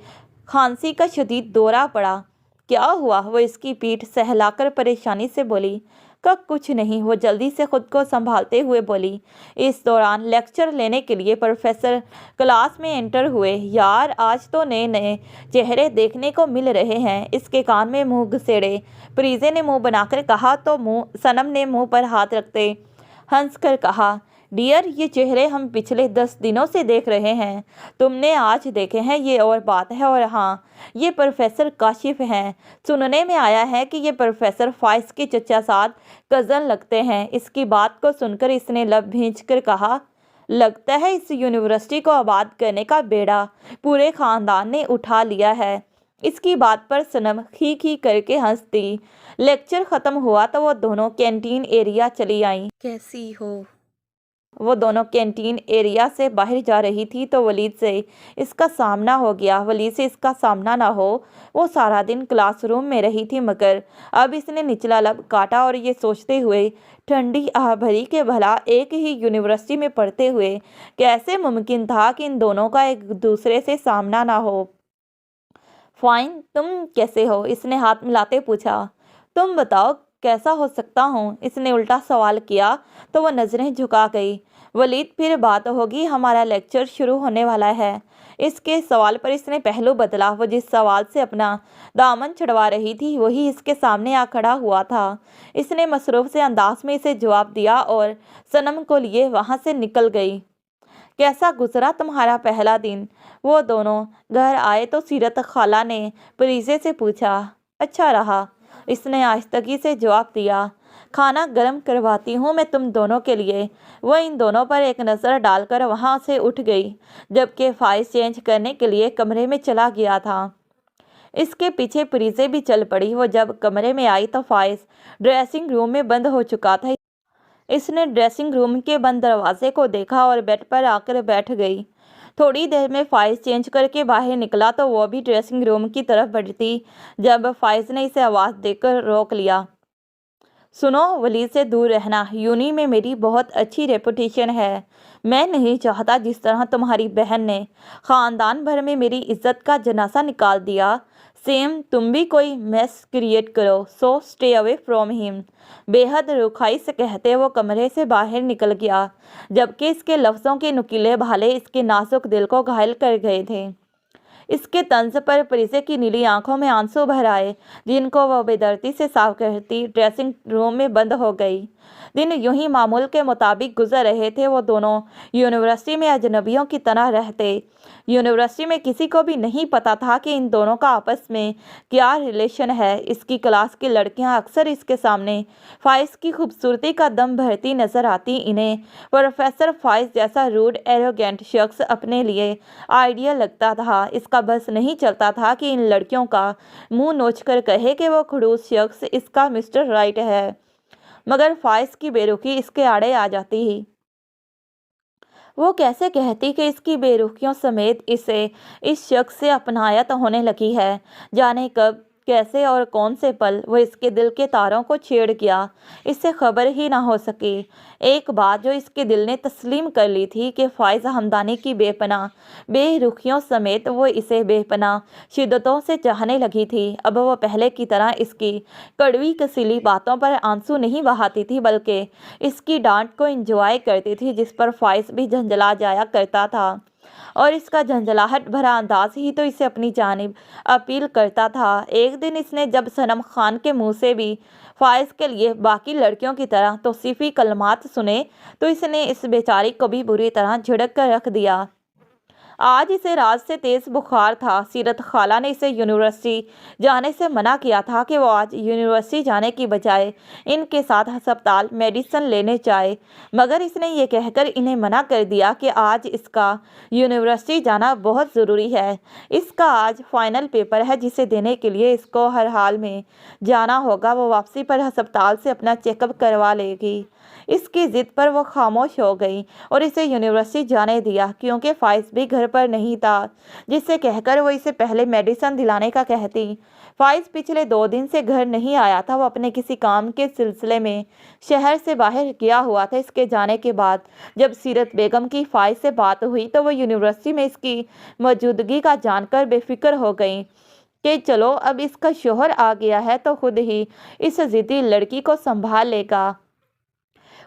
खांसी का शदीद दौरा पड़ा। क्या हुआ, वो इसकी पीठ सहलाकर परेशानी से बोली। कब कुछ नहीं, वो जल्दी से खुद को संभालते हुए बोली। इस दौरान लेक्चर लेने के लिए प्रोफेसर क्लास में एंटर हुए। यार, आज तो नए नए चेहरे देखने को मिल रहे हैं। इसके कान में मुंह घुसेड़े प्रीजे ने मुंह बनाकर कहा तो सनम ने मुंह पर हाथ रखते हंस कर कहा, डियर, ये चेहरे हम पिछले 10 दिनों से देख रहे हैं, तुमने आज देखे हैं, ये और बात है। और हाँ, ये प्रोफेसर काशिफ हैं। सुनने में आया है कि ये प्रोफेसर फाइज के चचा साथ कज़न लगते हैं। इसकी बात को सुनकर इसने लब भींच कर कहा, लगता है इस यूनिवर्सिटी को आबाद करने का बेड़ा पूरे ख़ानदान ने उठा लिया है। इसकी बात पर सनम खी खी करके हंस दी। लेक्चर ख़त्म हुआ तो वो दोनों कैंटीन एरिया चली आईं। कैसी हो? वो दोनों कैंटीन एरिया से बाहर जा रही थी तो वलीद से इसका सामना हो गया। वलीद से इसका सामना ना हो, वो सारा दिन क्लासरूम में रही थी, मगर अब इसने निचला लब काटा और ये सोचते हुए ठंडी आह भरी के भला एक ही यूनिवर्सिटी में पढ़ते हुए कैसे मुमकिन था कि इन दोनों का एक दूसरे से सामना ना हो। फाइन, तुम कैसे हो? इसने हाथ मिलाते पूछा। तुम बताओ कैसा हो सकता हूँ? इसने उल्टा सवाल किया तो वह नज़रें झुका गई। वलीद, फिर बात होगी, हमारा लेक्चर शुरू होने वाला है। इसके सवाल पर इसने पहलू बदला। वो जिस सवाल से अपना दामन छुड़वा रही थी वही इसके सामने आ खड़ा हुआ था। इसने मसरूफ़ से अंदाज में इसे जवाब दिया और सनम को लिए वहाँ से निकल गई। कैसा गुजरा तुम्हारा पहला दिन? वो दोनों घर आए तो सीरत खाला ने प्रीजे से पूछा। अच्छा रहा, इसने आहिस्तगी से जवाब दिया। खाना गर्म करवाती हूँ मैं तुम दोनों के लिए। वह इन दोनों पर एक नज़र डालकर वहाँ से उठ गई, जबकि फाइज चेंज करने के लिए कमरे में चला गया था। इसके पीछे प्रीजे भी चल पड़ी। वो जब कमरे में आई तो फाइज ड्रेसिंग रूम में बंद हो चुका था। इसने ड्रेसिंग रूम के बंद दरवाजे को देखा और बेड पर आकर बैठ गई। थोड़ी देर में फाइज चेंज करके बाहर निकला तो वो भी ड्रेसिंग रूम की तरफ बढ़ती, जब फाइज ने इसे आवाज़ देकर रोक लिया। सुनो, वलीद से दूर रहना, यूनी में मेरी बहुत अच्छी रेपुटेशन है। मैं नहीं चाहता जिस तरह तुम्हारी बहन ने ख़ानदान भर में मेरी इज्जत का जनासा निकाल दिया, सेम तुम भी कोई मेस क्रिएट करो, so stay away from him. बेहद रुखाई से कहते वो कमरे से बाहर निकल गया, जबकि इसके लफ्ज़ों के नुकीले भाले इसके नाजुक दिल को घायल कर गए थे। इसके तंज पर प्रीजे की नीली आंखों में आंसू भर आए, जिनको वह बेदर्दी से साफ करती ड्रेसिंग रूम में बंद हो गई। दिन यूं ही मामूल के मुताबिक गुजर रहे थे। वो दोनों यूनिवर्सिटी में अजनबियों की तरह रहते। यूनिवर्सिटी में किसी को भी नहीं पता था कि इन दोनों का आपस में क्या रिलेशन है। इसकी क्लास की लड़कियां अक्सर इसके सामने फाइज की खूबसूरती का दम भरती नजर आती। इन्हें प्रोफेसर फाइज जैसा रूड एरोगेंट शख्स अपने लिए आइडियल लगता था। इसका बस नहीं चलता था कि इन लड़कियों का मुंह नोचकर कहे कि वो खड़ूस शख्स इसका मिस्टर राइट है, मगर फाइज की बेरुखी इसके आड़े आ जाती ही। وہ کیسے کہتی کہ اس کی بے رخیوں سمیت اسے اس شخص سے اپنایت ہونے لگی ہے؟ جانے کب، کیسے اور کون سے پل وہ اس کے دل کے تاروں کو چھیڑ گیا، اس سے خبر ہی نہ ہو سکی۔ ایک بات جو اس کے دل نے تسلیم کر لی تھی کہ فائز ہمدانی کی بے پناہ بے رخیوں سمیت وہ اسے بے پناہ شدتوں سے چاہنے لگی تھی۔ اب وہ پہلے کی طرح اس کی کڑوی کسیلی باتوں پر آنسو نہیں بہاتی تھی، بلکہ اس کی ڈانٹ کو انجوائے کرتی تھی، جس پر فائز بھی جھنجھلا جایا کرتا تھا، اور اس کا جھنجھلاہٹ بھرا انداز ہی تو اسے اپنی جانب اپیل کرتا تھا۔ ایک دن اس نے جب صنم خان کے منہ سے بھی فائز کے لیے باقی لڑکیوں کی طرح توصیفی کلمات سنے تو اس نے اس بیچاری کو بھی بری طرح جھڑک کر رکھ دیا۔ آج اسے رات سے تیز بخار تھا۔ سیرت خالہ نے اسے یونیورسٹی جانے سے منع کیا تھا کہ وہ آج یونیورسٹی جانے کی بجائے ان کے ساتھ ہسپتال میڈیسن لینے جائے، مگر اس نے یہ کہہ کر انہیں منع کر دیا کہ آج اس کا یونیورسٹی جانا بہت ضروری ہے۔ اس کا آج فائنل پیپر ہے جسے دینے کے لیے اس کو ہر حال میں جانا ہوگا۔ وہ واپسی پر ہسپتال سے اپنا چیک اپ کروا لے گی۔ اس کی ضد پر وہ خاموش ہو گئی اور اسے یونیورسٹی جانے دیا، کیونکہ فائز بھی گھر پر نہیں تھا، جسے کہہ کر وہ اسے پہلے میڈیسن دلانے کا کہتی۔ فائز پچھلے 2 دن سے گھر نہیں آیا تھا۔ وہ اپنے کسی کام کے سلسلے میں شہر سے باہر گیا ہوا تھا۔ اس کے جانے کے بعد جب سیرت بیگم کی فائز سے بات ہوئی تو وہ یونیورسٹی میں اس کی موجودگی کا جان کر بے فکر ہو گئی کہ چلو اب اس کا شوہر آ گیا ہے تو خود ہی اس ضدی لڑکی کو سنبھال لے گا۔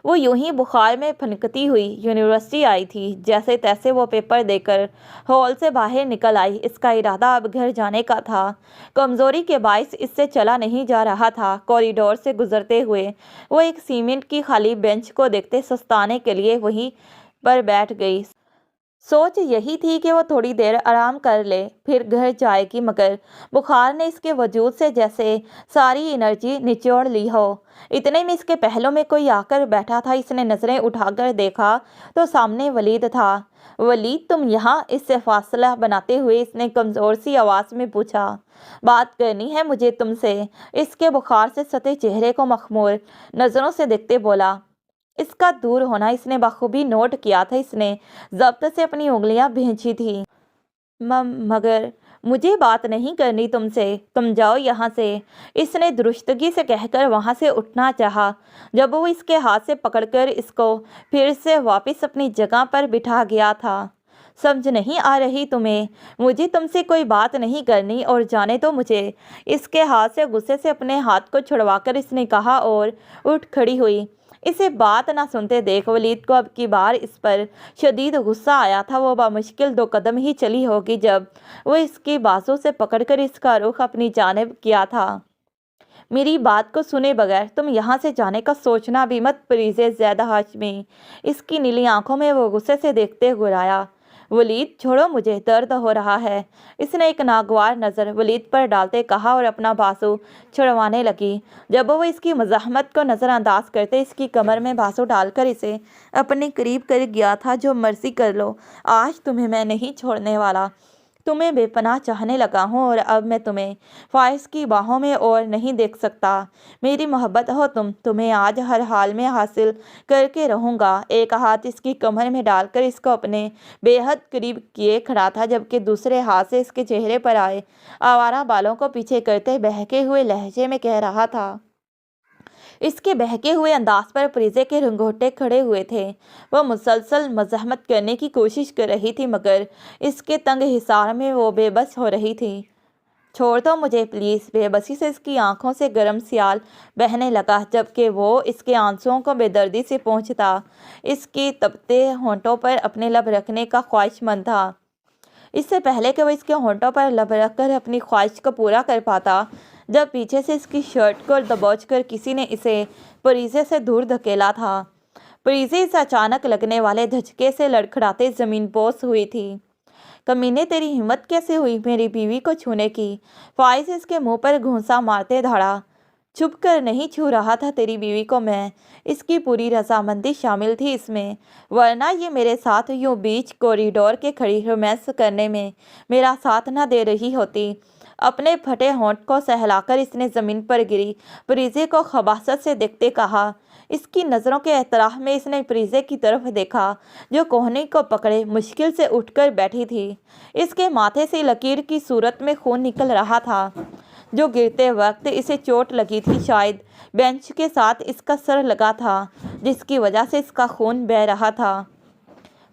وہ یوں ہی بخار میں پھنکتی ہوئی یونیورسٹی آئی تھی۔ جیسے تیسے وہ پیپر دے کر ہال سے باہر نکل آئی۔ اس کا ارادہ اب گھر جانے کا تھا۔ کمزوری کے باعث اس سے چلا نہیں جا رہا تھا۔ کوریڈور سے گزرتے ہوئے وہ ایک سیمنٹ کی خالی بینچ کو دیکھتے سستانے کے لیے وہیں پر بیٹھ گئی۔ سوچ یہی تھی کہ وہ تھوڑی دیر آرام کر لے پھر گھر جائے گی، مگر بخار نے اس کے وجود سے جیسے ساری انرجی نچوڑ لی ہو۔ اتنے میں اس کے پہلو میں کوئی آ کر بیٹھا تھا۔ اس نے نظریں اٹھا کر دیکھا تو سامنے ولید تھا۔ ولید تم یہاں؟ اس سے فاصلہ بناتے ہوئے اس نے کمزور سی آواز میں پوچھا۔ بات کرنی ہے مجھے تم سے، اس کے بخار سے ستے چہرے کو مخمور نظروں سے دیکھتے بولا۔ اس کا دور ہونا اس نے بخوبی نوٹ کیا تھا۔ اس نے ضبط سے اپنی انگلیاں بھینچی تھیں۔ مگر مجھے بات نہیں کرنی تم سے، تم جاؤ یہاں سے، اس نے درستگی سے کہہ کر وہاں سے اٹھنا چاہا، جب وہ اس کے ہاتھ سے پکڑ کر اس کو پھر سے واپس اپنی جگہ پر بٹھا گیا تھا۔ سمجھ نہیں آ رہی تمہیں؟ مجھے تم سے کوئی بات نہیں کرنی اور جانے دو مجھے۔ اس کے ہاتھ سے غصے سے اپنے ہاتھ کو چھڑوا کر اس نے کہا اور اٹھ کھڑی ہوئی۔ اسے بات نہ سنتے دیکھ ولید کو اب کی بار اس پر شدید غصہ آیا تھا۔ وہ بمشکل 2 قدم ہی چلی ہوگی جب وہ اس کی بازو سے پکڑ کر اس کا رخ اپنی جانب کیا تھا۔ میری بات کو سنے بغیر تم یہاں سے جانے کا سوچنا بھی مت پریزے زیدہ ہاشمی۔ اس کی نیلی آنکھوں میں وہ غصے سے دیکھتے گرایا۔ ولید چھوڑو مجھے، درد ہو رہا ہے، اس نے ایک ناگوار نظر ولید پر ڈالتے کہا اور اپنا بازو چھڑوانے لگی۔ جب وہ اس کی مزاحمت کو نظر انداز کرتے اس کی کمر میں بازو ڈال کر اسے اپنے قریب کر گیا تھا۔ جو مرضی کر لو، آج تمہیں میں نہیں چھوڑنے والا، تمہیں بے پناہ چاہنے لگا ہوں اور اب میں تمہیں فائز کی باہوں میں اور نہیں دیکھ سکتا۔ میری محبت ہو تم، تمہیں آج ہر حال میں حاصل کر کے رہوں گا۔ ایک ہاتھ اس کی کمر میں ڈال کر اس کو اپنے بے حد قریب کیے کھڑا تھا، جبکہ دوسرے ہاتھ سے اس کے چہرے پر آئے آوارہ بالوں کو پیچھے کرتے بہکے ہوئے لہجے میں کہہ رہا تھا۔ اس کے بہکے ہوئے انداز پر پریزے کے رنگوٹے کھڑے ہوئے تھے۔ وہ مسلسل مزاحمت کرنے کی کوشش کر رہی تھی، مگر اس کے تنگ حصار میں وہ بے بس ہو رہی تھی۔ چھوڑ دو مجھے پلیز۔ بے بسی سے اس کی آنکھوں سے گرم سیال بہنے لگا، جبکہ وہ اس کے آنسوؤں کو بے دردی سے پونچھتا اس کی تپتے ہونٹوں پر اپنے لب رکھنے کا خواہش مند تھا۔ اس سے پہلے کہ وہ اس کے ہونٹوں پر لب رکھ کر اپنی خواہش کو پورا کر پاتا، جب پیچھے سے اس کی شرٹ کو دبوچ کر کسی نے اسے پریزے سے دور دھکیلا تھا۔ پریزے اس اچانک لگنے والے دھچکے سے لڑکھڑاتے زمین بوس ہوئی تھی۔ کمینے، تیری ہمت کیسے ہوئی میری بیوی کو چھونے کی؟ فائز اس کے منہ پر گھونسا مارتے دھاڑا۔ چھپ کر نہیں چھو رہا تھا تیری بیوی کو میں، اس کی پوری رضامندی شامل تھی اس میں، ورنہ یہ میرے ساتھ یوں بیچ کوریڈور کے کھڑی رومانس کرنے میں میرا ساتھ نہ دے رہی ہوتی۔ अपने फटे होंठ को सहलाकर इसने ज़मीन पर गिरी परीजे को खबासत से देखते कहा। इसकी नज़रों के एतराफ़ में इसने परीजे की तरफ देखा, जो कोहनी को पकड़े मुश्किल से उठकर बैठी थी। इसके माथे से लकीर की सूरत में खून निकल रहा था, जो गिरते वक्त इसे चोट लगी थी। शायद बेंच के साथ इसका सर लगा था, जिसकी वजह से इसका खून बह रहा था।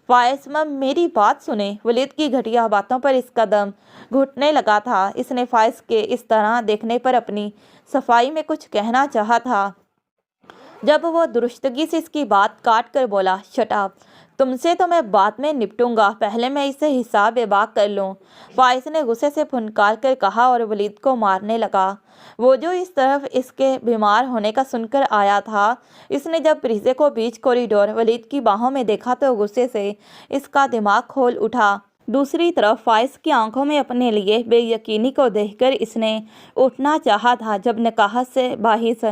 फायज़, मेरी बात सुने। वलीद की घटिया बातों पर इसका दम घुटने लगा था। इसने फायज़ के इस तरह देखने पर अपनी सफाई में कुछ कहना चाहा था, जब वो दुरुस्तगी से इसकी बात काट कर बोला, शट अप, तुमसे तो मैं बाद में निपटूंगा, पहले मैं इससे हिसाब बेबाक कर लूँ। फायज़ ने गुस्से से फुनकार कर कहा और वलीद को मारने लगा। वो जो इस तरफ इसके बीमार होने का सुनकर आया था, इसने जब परीजे को बीच कॉरिडोर वलीद की बाहों में देखा तो गुस्से से इसका दिमाग खोल उठा। दूसरी तरफ फायज़ की आंखों में अपने लिए बेयकीनी को देखकर इसने उठना चाहा था, जब निकाहत से बाहिस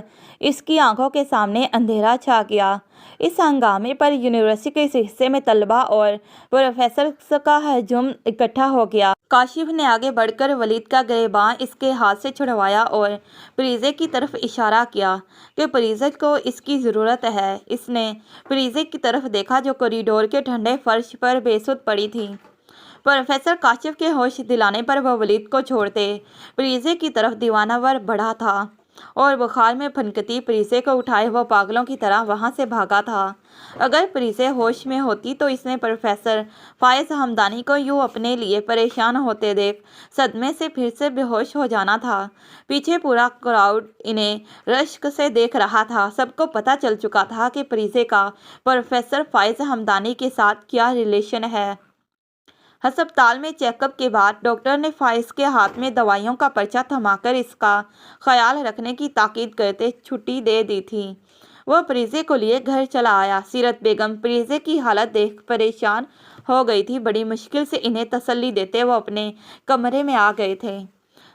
इसकी आंखों के सामने अंधेरा छा गया। इस हंगामे पर यूनिवर्सिटी के इस हिस्से में तलबा और प्रोफेसर का हजूम इकट्ठा हो गया। काशिफ ने आगे बढ़कर वलीद का गिरबान इसके हाथ से छुड़वाया और परीजे की तरफ इशारा किया कि परीजे को इसकी ज़रूरत है। इसने परीजे की तरफ देखा, जो कॉरिडोर के ठंडे फर्श पर बेसुध पड़ी थी। प्रोफेसर काशिफ के होश दिलाने पर वह वलीद को छोड़ते परीजे की तरफ दीवानावर बढ़ा था और बुखार में फनकती परीजे को उठाए वह पागलों की तरह वहां से भागा था। अगर परीजे होश में होती तो इसने प्रोफेसर फायज़ हमदानी को यूँ अपने लिए परेशान होते देख सदमे से फिर से बेहोश हो जाना था। पीछे पूरा क्राउड इन्हें रश्क से देख रहा था। सबको पता चल चुका था कि परीजे का प्रोफेसर फायज़ हमदानी के साथ क्या रिलेशन है। अस्पताल में चेकअप के बाद डॉक्टर ने फायज़ के हाथ में दवाइयों का पर्चा थमाकर इसका ख्याल रखने की ताकीद करते छुट्टी दे दी थी। वह परीजे को लिए घर चला आया। सीरत बेगम परीजे की हालत देख परेशान हो गई थी। बड़ी मुश्किल से इन्हें तसल्ली देते वो अपने कमरे में आ गए थे।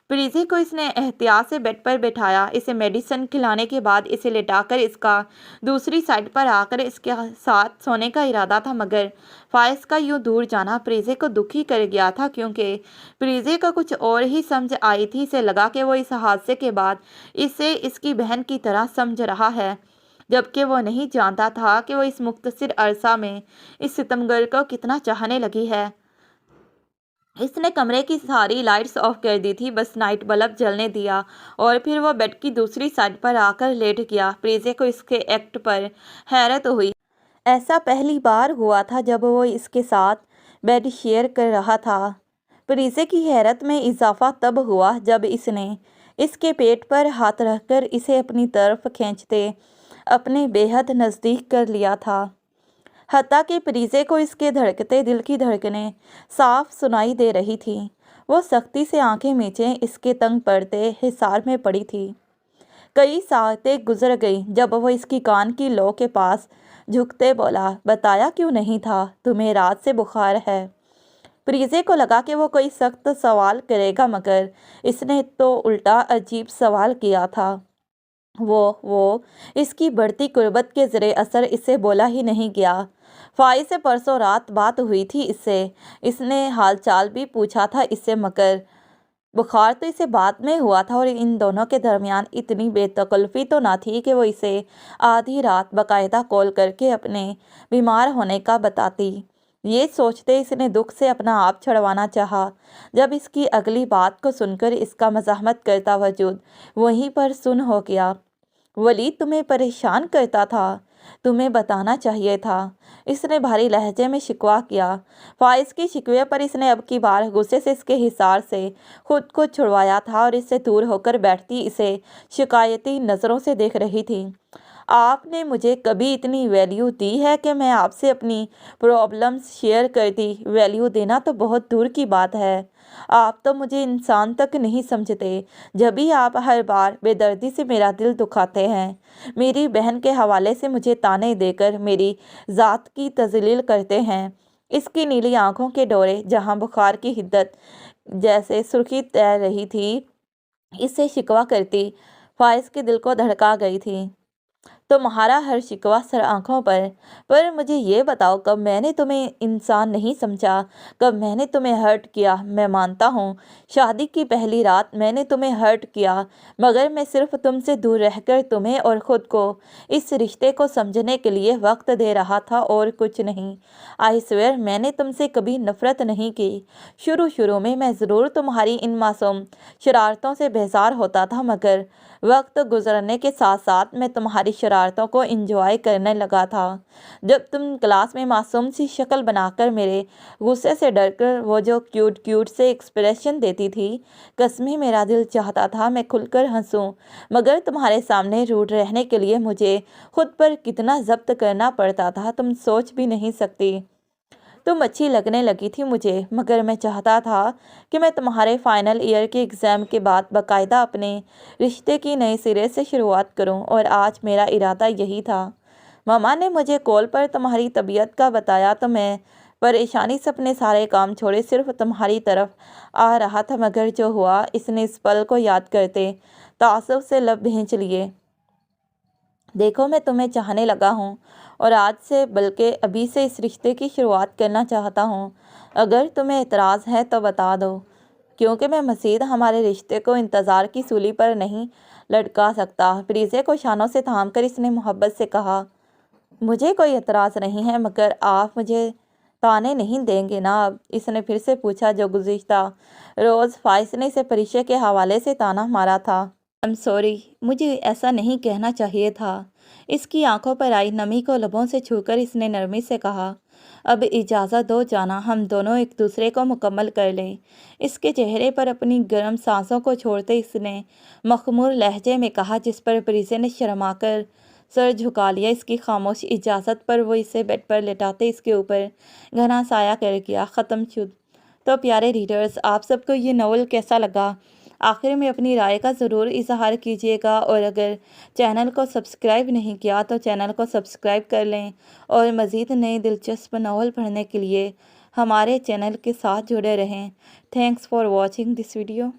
परीजे को इसने एहतियात से बेड पर बैठाया। इसे मेडिसिन खिलाने के बाद इसे लेटाकर इसका दूसरी साइड पर आकर इसके साथ सोने का इरादा था, मगर फायज़ का यूँ दूर जाना परीजे को दुखी कर गया था, क्योंकि परीजे को कुछ और ही समझ आई थी। इसे लगा कि वो इस हादसे के बाद इसे इसकी बहन की तरह समझ रहा है, जबकि वो नहीं जानता था कि वो इस मुख्तसर अरसा में इस सितमगर को कितना चाहने लगी है। इसने कमरे की सारी लाइट्स ऑफ कर दी थी, बस नाइट बल्ब जलने दिया और फिर वो बेड की दूसरी साइड पर आकर लेट गया। परीजे को इसके एक्ट पर हैरत हुई। ऐसा पहली बार हुआ था जब वो इसके साथ बेड शेयर कर रहा था। परीजे की हैरत में इजाफा तब हुआ जब इसने इसके पेट पर हाथ रखकर इसे अपनी तरफ खींचते अपने बेहद नज़दीक कर लिया था। हत्ता कि परीजे को इसके धड़कते दिल की धड़कनें साफ सुनाई दे रही थी। वो सख्ती से आंखें मींचे इसके तंग पड़ते हिसार में पड़ी थी। कई सातें गुजर गई जब वो इसकी कान की लो के पास झुकते बोला, बताया क्यों नहीं था, तुम्हें रात से बुखार है। परीजे को लगा कि वो कोई सख्त सवाल करेगा, मगर इसने तो उल्टा अजीब सवाल किया था। वो इसकी बढ़ती कुर्बत के ज़रे असर इसे बोला ही नहीं गया। फाइज से परसों रात बात हुई थी इससे। इसने हालचाल भी पूछा था इससे, मगर बुखार तो इसे बाद में हुआ था और इन दोनों के दरमियान इतनी बेतकल्फ़ी तो ना थी कि वो इसे आधी रात बाकायदा कॉल करके अपने बीमार होने का बताती। ये सोचते इसने दुख से अपना आप छुड़वाना चाहा, जब इसकी अगली बात को सुनकर इसका मज़ाहमत करता वजूद वहीं पर सुन हो गया। वलीद तुम्हें परेशान करता था, तुम्हें बताना चाहिए था, इसने भारी लहजे में शिकवा किया। फाइज के शिकवे पर इसने अब की बार गुस्से से इसके हिसार से खुद को छुड़वाया था और इससे दूर होकर बैठती इसे शिकायती नज़रों से देख रही थी। आपने मुझे कभी इतनी वैल्यू दी है कि मैं आपसे अपनी प्रॉब्लम्स शेयर करती? वैल्यू देना तो बहुत दूर की बात है। आप तो मुझे इंसान तक नहीं समझते। जब भी आप हर बार बेदर्दी से मेरा दिल दुखाते हैं, मेरी बहन के हवाले से मुझे ताने देकर मेरी ज़ात की तज़लील करते हैं। इसकी नीली आंखों के डोरे जहां बुखार की हिद्दत जैसे सुर्खी तैर रही थी, इससे शिकवा करती फाइज के दिल को धड़का गई थी। तुम्हारा हर शिकवा सर आंखों पर मुझे ये बताओ, कब मैंने तुम्हें इंसान नहीं समझा, कब मैंने तुम्हें हर्ट किया। मैं मानता हूँ शादी की पहली रात मैंने तुम्हें हर्ट किया, मगर मैं सिर्फ तुमसे दूर रहकर तुम्हें और ख़ुद को इस रिश्ते को समझने के लिए वक्त दे रहा था और कुछ नहीं। आई स्वेयर मैंने तुमसे कभी नफ़रत नहीं की। शुरू में मैं ज़रूर तुम्हारी इन मासूम शरारतों से बेजार होता था, मगर वक्त गुजरने के साथ साथ मैं तुम्हारी शरारतों को एंजॉय करने लगा था। जब तुम क्लास में मासूम सी शक्ल बनाकर मेरे गुस्से से डरकर वो जो क्यूट से एक्सप्रेशन देती थी, कसमें मेरा दिल चाहता था मैं खुलकर हंसूं, मगर तुम्हारे सामने रूड रहने के लिए मुझे खुद पर कितना जब्त करना पड़ता था तुम सोच भी नहीं सकती। तुम अच्छी लगने लगी थी मुझे, मगर मैं चाहता था कि मैं तुम्हारे फाइनल ईयर के एग्ज़ाम के बाद बाकायदा अपने रिश्ते की नए सिरे से शुरुआत करूं, और आज मेरा इरादा यही था। मामा ने मुझे कॉल पर तुम्हारी तबीयत का बताया तो मैं परेशानी से अपने सारे काम छोड़े सिर्फ तुम्हारी तरफ आ रहा था, मगर जो हुआ इसने इस पल को याद करते तासुब से लब भींच लिए। देखो मैं तुम्हें चाहने लगा हूँ, और आज से बल्कि अभी से इस रिश्ते की शुरुआत करना चाहता हूँ। अगर तुम्हें एतराज़ है तो बता दो, क्योंकि मैं मज़ीद हमारे रिश्ते को इंतज़ार की सूली पर नहीं लटका सकता। प्रीज़े को शानों से थाम कर इसने मोहब्बत से कहा, मुझे कोई एतराज़ नहीं है, मगर आप मुझे ताने नहीं देंगे ना अब? इसने फिर से पूछा जो गुज़िश्ता रोज़ फ़ाइज़ ने इसे परीक्षा के हवाले से ताना मारा था। आई एम सॉरी, मुझे ऐसा नहीं कहना चाहिए था। इसकी आंखों पर आई नमी को लबों से छूकर इसने नरमी से कहा, अब इजाज़त दो जाना, हम दोनों एक दूसरे को मुकम्मल कर लें। इसके चेहरे पर अपनी गर्म सांसों को छोड़ते इसने मखमूर लहजे में कहा, जिस पर प्रीज़े ने शर्माकर सर झुका लिया। इसकी खामोश इजाज़त पर वो इसे बेड पर लेटाते इसके ऊपर घना साया कर गया। ख़त्म शुद। तो प्यारे रीडर्स, आप सबको ये नॉवल कैसा लगा? आखिर में अपनी राय का ज़रूर इजहार कीजिएगा, और अगर चैनल को सब्सक्राइब नहीं किया तो चैनल को सब्सक्राइब कर लें, और मज़ीद नए दिलचस्प नॉवल पढ़ने के लिए हमारे चैनल के साथ जुड़े रहें। Thanks for watching this video.